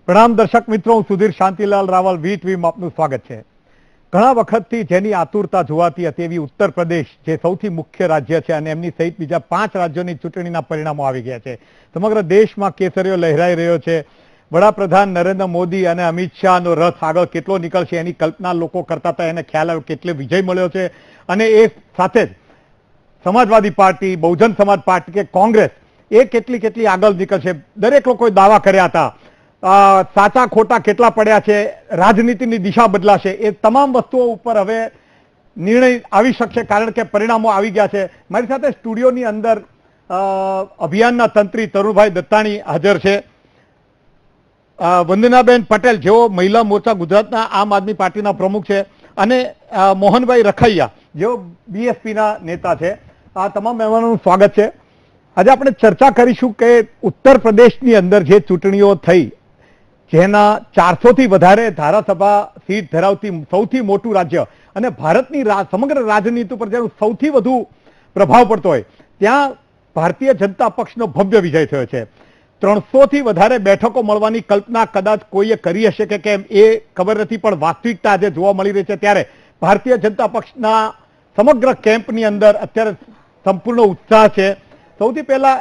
પ્રણામ દર્શક મિત્રો, હું સુધીર શાંતિલાલ રાવલ વીટીવીમાં આપનું સ્વાગત છે। ઘણા વખતથી જેની આતુરતા જોવાતી હતી એવી ઉત્તર પ્રદેશ જે સૌથી મુખ્ય રાજ્ય છે અને એમની સહિત બીજા 5 રાજ્યોની ચૂંટણીના પરિણામો આવી ગયા છે। સમગ્ર દેશમાં કેસરીઓ લહેરાઈ રહ્યો છે। વડાપ્રધાન નરેન્દ્ર મોદી અને અમિત શાહનો રથ આગળ કેટલો નીકળશે એની કલ્પના લોકો કરતા હતા, એને ખ્યાલ આવ્યો કેટલો વિજય મળ્યો છે। અને એ સાથે જ સમાજવાદી પાર્ટી, બહુજન સમાજ પાર્ટી કે કોંગ્રેસ એ કેટલી આગળ નીકળશે, દરેક લોકોએ દાવા કર્યા હતા। સાચા ખોટા કેટલા પડ્યા છે, રાજનીતિની દિશા બદલાશે, એ તમામ વસ્તુઓ ઉપર હવે નિર્ણય આવી શકશે કારણ કે પરિણામો આવી ગયા છે। મારી સાથે સ્ટુડિયોની અંદર અભિયાનના તંત્રી તરુણભાઈ દત્તાણી હાજર છે। વંદનાબેન પટેલ જેઓ મહિલા મોરચા ગુજરાતના આમ આદમી પાર્ટીના પ્રમુખ છે અને મોહનભાઈ રખૈયા જેઓ બીએસપીના નેતા છે। આ તમામ મહેમાનોનું સ્વાગત છે। આજે આપણે ચર્ચા કરીશું કે ઉત્તર પ્રદેશની અંદર જે ચૂંટણીઓ થઈ, જેના 400 થી વધારે ધારાસભા સીટ ધરાવતી સૌથી મોટું રાજ્ય અને ભારતની સમગ્ર રાજનીતિ ઉપર જેનો સૌથી વધુ પ્રભાવ પડતો હોય ત્યાં ભારતીય જનતા પક્ષનો ભવ્ય વિજય થયો છે। 300 થી વધારે બેઠકો મળવાની કલ્પના કદાચ કોઈએ કરી હશે કે કેમ એ ખબર નથી, પણ વાસ્તવિકતા આજે જોવા મળી રહી છે। ત્યારે ભારતીય જનતા પક્ષના સમગ્ર કેમ્પની અંદર અત્યારે સંપૂર્ણ ઉત્સાહ છે। સૌથી પહેલા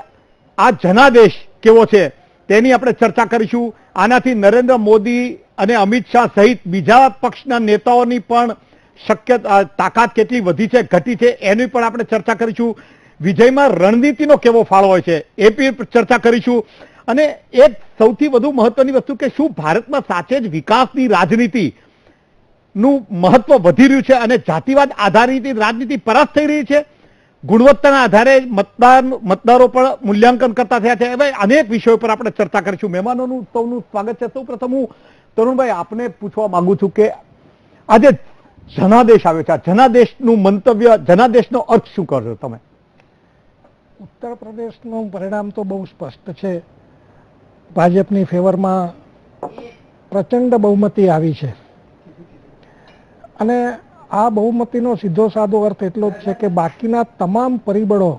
આ જનાદેશ કેવો છે તેની આપણે ચર્ચા કરીશું। આનાથી નરેન્દ્ર મોદી અને અમિત શાહ સહિત બીજા પક્ષના નેતાઓની પણ તાકાત કેટલી વધી છે ઘટી છે એની પણ આપણે ચર્ચા કરીશું। વિજયમાં રણનીતિનો કેવો ફાળો હોય છે એ પણ ચર્ચા કરીશું। અને એક સૌથી વધુ મહત્વની વસ્તુ કે શું ભારતમાં સાચે જ વિકાસની રાજનીતિનું મહત્વ વધી રહ્યું છે અને જાતિવાદ આધારિત રાજનીતિ પરાસ્ત થઈ રહી છે, ગુણવત્તાના આધારે મતદારો પણ મૂલ્યાંકન કરતા થયા છે। હવે અનેક વિષયો પર આપણે ચર્ચા કરીશું। મહેમાનોનું સૌનું સ્વાગત છે। સૌપ્રથમ હું તરુણભાઈ આપને પૂછવા માંગુ છું કે આજે જનાદેશ આવ્યો છે, આ જનાદેશનું મંતવ્ય, જનાદેશનો અર્થ શું કરશો તમે? ઉત્તર પ્રદેશનું પરિણામ તો બહુ સ્પષ્ટ છે। ભાજપની ફેવરમાં પ્રચંડ બહુમતી આવી છે અને આ બહુમતીનો સીધો સાદો અર્થ એટલો જ છે કે બાકીના તમામ પરિબળો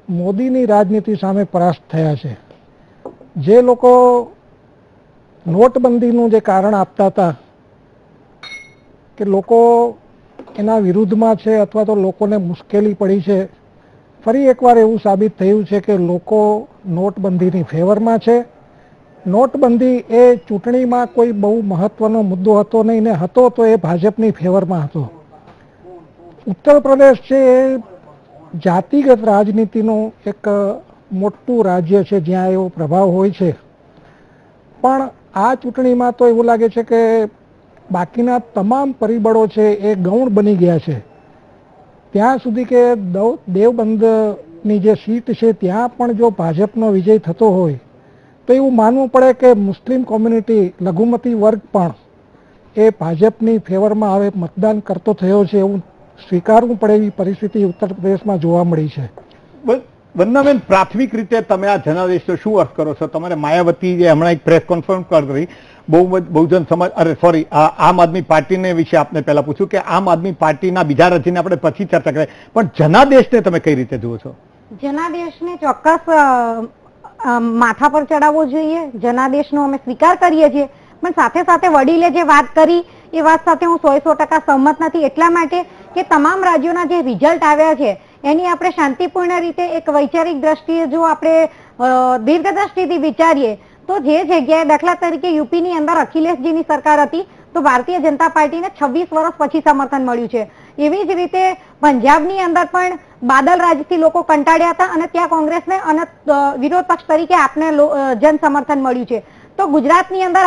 મોદીની રાજનીતિ સામે પરાસ્ત થયા છે। જે લોકો નોટબંધીનું જે કારણ આપતા હતા કે લોકો એના વિરુદ્ધમાં છે અથવા તો લોકોને મુશ્કેલી પડી છે, ફરી એકવાર એવું સાબિત થયું છે કે લોકો નોટબંધીની ફેવરમાં છે। નોટબંધી એ ચૂંટણીમાં કોઈ બહુ મહત્વનો મુદ્દો હતો નહીં, ને હતો તો એ ભાજપની ફેવરમાં હતો। ઉત્તર પ્રદેશ છે એ જાતિગત રાજનીતિનું એક મોટું રાજ્ય છે જ્યાં એવો પ્રભાવ હોય છે, પણ આ ચૂંટણીમાં તો એવું લાગે છે કે બાકીના તમામ પરિબળો છે એ ગૌણ બની ગયા છે। ત્યાં સુધી કે દેવબંધની જે સીટ છે ત્યાં પણ જો ભાજપનો વિજય થતો હોય તો એવું માનવું પડે કે મુસ્લિમ કોમ્યુનિટી, લઘુમતી વર્ગ પણ એ ભાજપની ફેવરમાં હવે મતદાન કરતો થયો છે એવું સ્વીકારવું પડે એવી પરિસ્થિતિ ઉત્તર પ્રદેશમાં જોવા મળી છે। વંદનાબેન, પ્રાથમિક રીતે તમે આ જનાદેશનો શું અર્થ કરો છો? તમારે માયાવતી જે હમણાં એક પ્રેસ કોન્ફરન્સ કરી, બહુજન સમાજ આમ આદમી પાર્ટીને વિશે આપને પહેલા પૂછ્યું કે આમ આદમી પાર્ટીના બીજા રાજ્યને આપણે પછી ચર્ચા કરીએ, પણ જનાદેશને તમે કઈ રીતે જુઓ છો? જનાદેશને ચોક્કસ માથા પર ચડાવવો જોઈએ। જનાદેશનો અમે સ્વીકાર કરીએ છીએ, પણ સાથે સાથે વડીલે જે વાત કરી એ વાત સાથે હું 100% સહમત નથી। એટલા માટે કે તમામ રાજ્યોના જે રિઝલ્ટ આવ્યા છે એની આપણે શાંતિપૂર્ણ રીતે એક વૈચારિક દ્રષ્ટિએ જો આપણે દીર્ઘદ્રષ્ટિથી વિચારીએ તો જે જગ્યાએ દાખલા તરીકે યુપીની અંદર અખિલેશજીની સરકાર હતી તો ભારતીય જનતા પાર્ટીને 26 વર્ષ પછી સમર્થન મળ્યું છે। એવી જ રીતે પંજાબની અંદર પણ બાદલ રાજથી લોકો કંટાળ્યા હતા અને ત્યાં કોંગ્રેસને અને વિરોધ પક્ષ તરીકે આપને જન સમર્થન મળ્યું છે। તો ગુજરાતની અંદર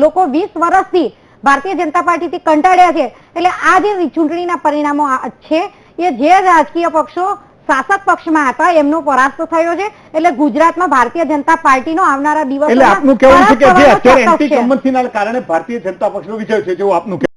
લોકો 20 વર્ષથી ભારતીય જનતા પાર્ટીથી કંટાળ્યા છે। એટલે આ જે ચૂંટણીના પરિણામો છે એ જે રાજકીય પક્ષો શાસક પક્ષમાં હતા એમનો પરાસ્ત થયો છે। એટલે ગુજરાતમાં ભારતીય જનતા પાર્ટીનો આવનારા દિવસોમાં એટલે આપનું કહેવું છે કે જે અત્યારે એન્ટી કમનસીના કારણે ભારતીય જનતા પક્ષનો વિજય છે, જેવું આપનું